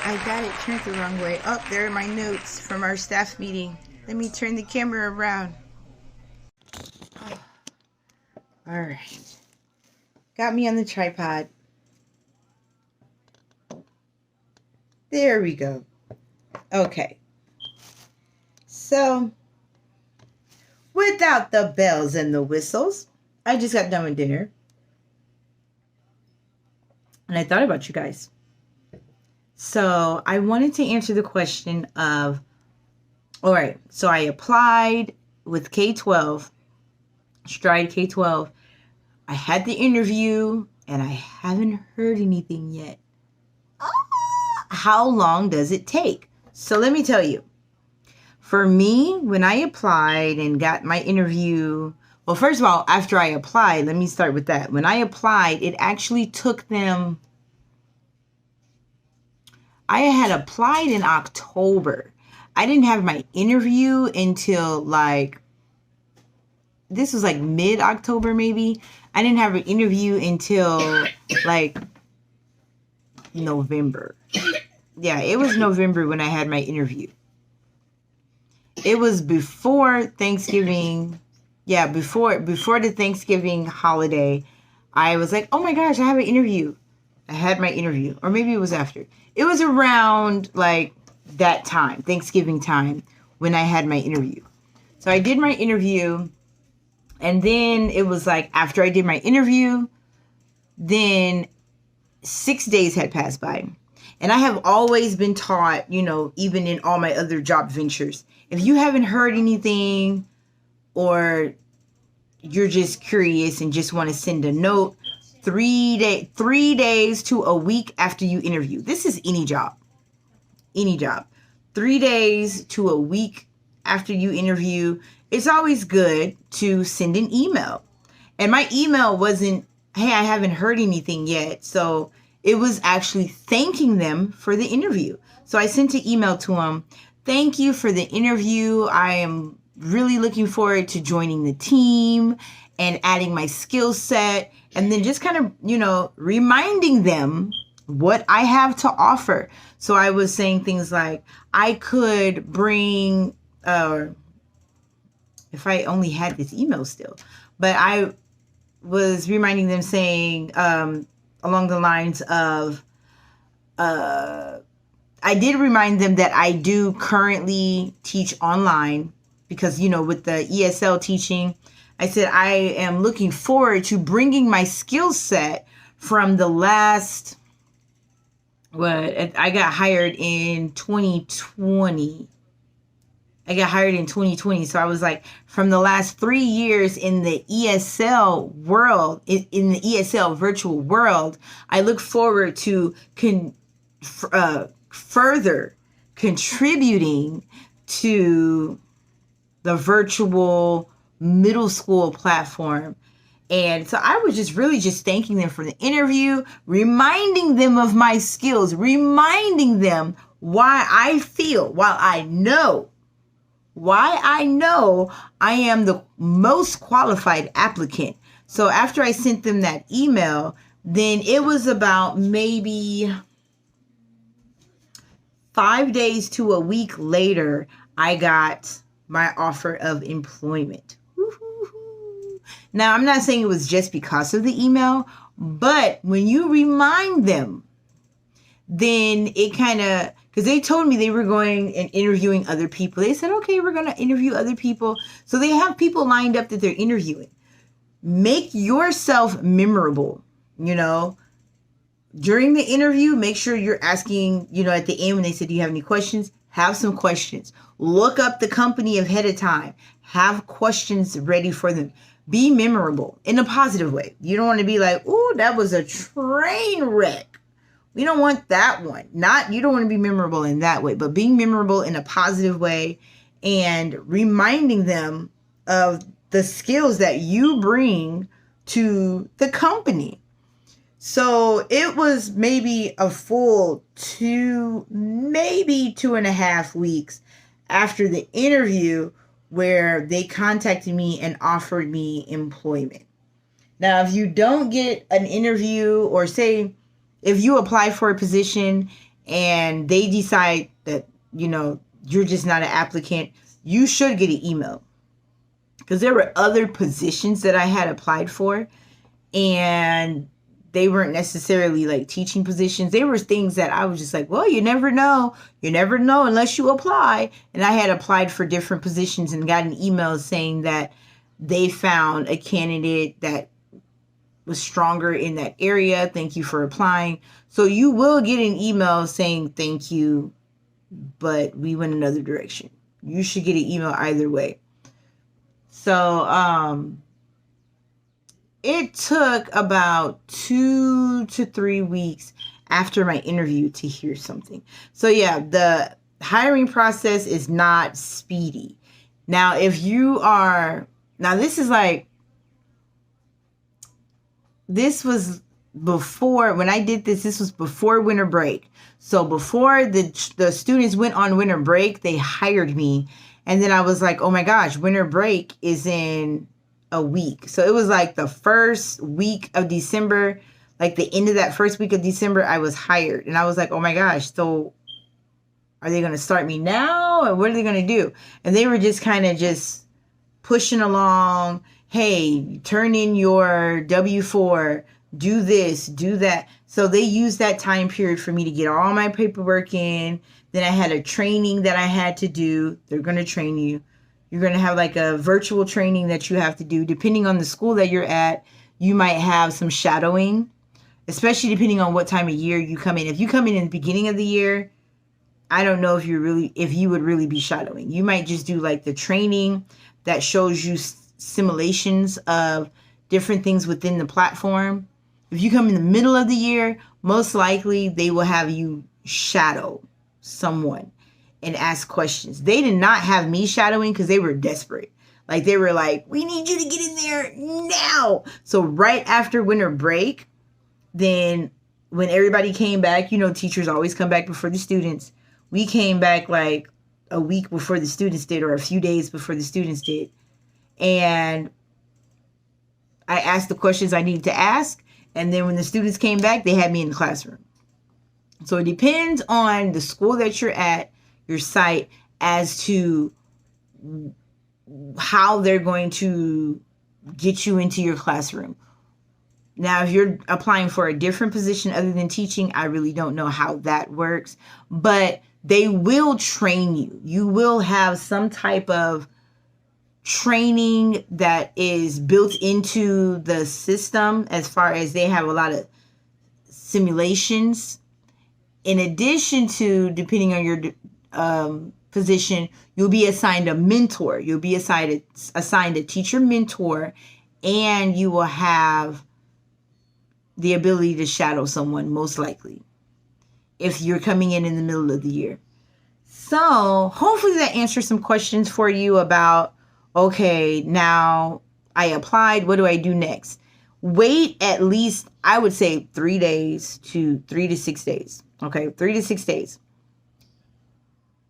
I got it turned the wrong way. Oh, there are my notes from our staff meeting. Let me turn the camera around. All right. Got me on the tripod. There we go. Okay. So, without the bells and the whistles, I just got done with dinner. And I thought about you guys. So, I wanted to answer the question of, all right, so I applied with K12, Stride K12. I had the interview and I haven't heard anything yet. How long does it take? So let me tell you. For me, when I applied and got my interview, well, first of all, after I applied, let me start with that. When I applied, it actually took them, I had applied in October. I didn't have my interview until this was like mid-October maybe. I didn't have an interview until like November. Yeah, it was November when I had my interview. It was before Thanksgiving. Yeah, before the Thanksgiving holiday. I was like, oh my gosh, I have an interview. I had my interview. Or maybe it was after. It was around like that time, Thanksgiving time, when I had my interview. So I did my interview. And then it was like after I did my interview, then 6 days had passed by. And I have always been taught, even in all my other job ventures, if you haven't heard anything or you're just curious and just want to send a note, 3 days to a week after you interview. This is any job. 3 days to a week after you interview. It's always good to send an email. And my email wasn't, hey, I haven't heard anything yet. So it was actually thanking them for the interview. So I sent an email to them. Thank you for the interview. I am really looking forward to joining the team and adding my skill set. And then just kind of, reminding them what I have to offer. So I was saying things like, I could bring, if I only had this email still, but I was reminding them saying, along the lines of, I did remind them that I do currently teach online because, with the ESL teaching, I said, I am looking forward to bringing my skill set from the last, I got hired in 2020. So I was like, from the last 3 years in the ESL world, in the ESL virtual world, I look forward to further contributing to the virtual middle school platform. And so I was just really thanking them for the interview, reminding them of my skills, reminding them why I know I am the most qualified applicant. So after I sent them that email, then it was about maybe 5 days to a week later, I got my offer of employment. Woo-hoo-hoo. Now, I'm not saying it was just because of the email, but when you remind them, then it kind of, because they told me they were going and interviewing other people. They said, okay, we're going to interview other people. So they have people lined up that they're interviewing. Make yourself memorable, During the interview, make sure you're asking, at the end when they said, do you have any questions? Have some questions. Look up the company ahead of time. Have questions ready for them. Be memorable in a positive way. You don't want to be like, ooh, that was a train wreck. We don't want that one. You don't want to be memorable in that way, but being memorable in a positive way and reminding them of the skills that you bring to the company. So it was maybe a full 2.5 weeks after the interview where they contacted me and offered me employment. Now, if you don't get an interview, or say if you apply for a position and they decide that, you're just not an applicant, you should get an email. Because there were other positions that I had applied for, and they weren't necessarily like teaching positions. They were things that I was just like, well, you never know. You never know unless you apply. And I had applied for different positions and got an email saying that they found a candidate that was stronger in that area. Thank you for applying. So you will get an email saying thank you, but we went another direction. You should get an email either way. So it took about 2 to 3 weeks after my interview to hear something. So yeah, the hiring process is not speedy. Now, this was before, when I did this was before winter break. So before the students went on winter break, they hired me. And then I was like, oh my gosh, winter break is in a week. So it was like the first week of December, like the end of that first week of December, I was hired. And I was like, oh my gosh, so are they going to start me now? Or what are they going to do? And they were just kind of just pushing along. Hey, turn in your W-4, do this, do that. So they used that time period for me to get all my paperwork in. Then I had a training that I had to do. They're going to train you. You're going to have like a virtual training that you have to do. Depending on the school that you're at, you might have some shadowing, especially depending on what time of year you come in. If you come in the beginning of the year, I don't know if you would really be shadowing. You might just do like the training that shows you simulations of different things within the platform. If you come in the middle of the year, most likely they will have you shadow someone and ask questions. They did not have me shadowing because they were desperate. Like they were like, we need you to get in there now. So right after winter break, then when everybody came back, teachers always come back before the students. We came back like a week before the students did, or a few days before the students did. And I asked the questions I needed to ask. And then when the students came back, they had me in the classroom. So it depends on the school that you're at, your site, as to how they're going to get you into your classroom. Now, if you're applying for a different position other than teaching, I really don't know how that works. But they will train you. You will have some type of training that is built into the system, as far as they have a lot of simulations. In addition to, depending on your position, you'll be assigned a mentor. You'll be assigned a teacher mentor, and you will have the ability to shadow someone, most likely, if you're coming in the middle of the year. So hopefully that answers some questions for you about, okay, now I applied, what do I do next? Wait at least, I would say 3 to 6 days. Okay, 3 to 6 days.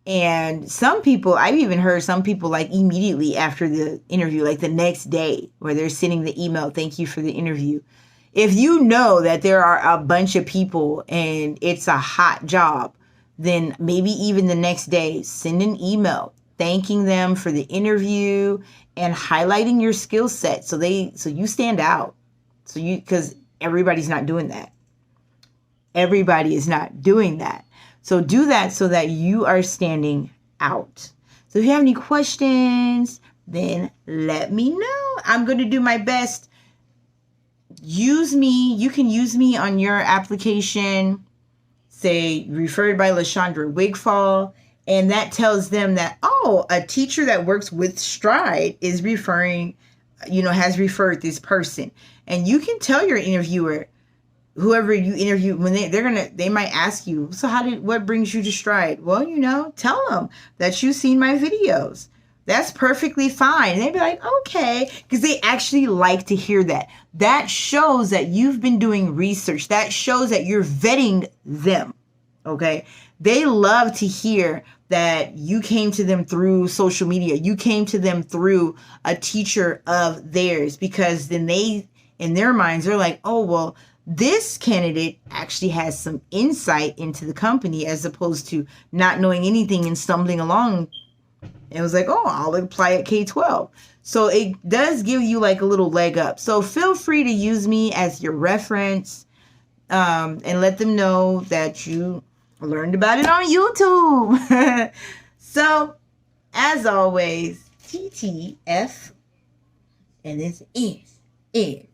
And some people, I've even heard some people like immediately after the interview, like the next day, where they're sending the email, thank you for the interview. If you know that there are a bunch of people and it's a hot job, then maybe even the next day, send an email thanking them for the interview and highlighting your skill set so you stand out. Because everybody's not doing that. Everybody is not doing that. So do that so that you are standing out. So if you have any questions, then let me know. I'm going to do my best. Use me. You can use me on your application. Say, referred by LaShundra Wigfall. And that tells them that, a teacher that works with Stride is referring, has referred this person. And you can tell your interviewer, whoever you interview, when they might ask you, so what brings you to Stride? Well, tell them that you've seen my videos. That's perfectly fine. And they'd be like, okay, because they actually like to hear that. That shows that you've been doing research. That shows that you're vetting them. Okay. They love to hear that you came to them through social media. You came to them through a teacher of theirs, because then in their minds, they're like, oh, well, This candidate actually has some insight into the company as opposed to not knowing anything and stumbling along. It was like, oh, I'll apply at K12. So it does give you like a little leg up. So feel free to use me as your reference, and let them know that you learned about it on YouTube. So, as always, TTF, and it's in.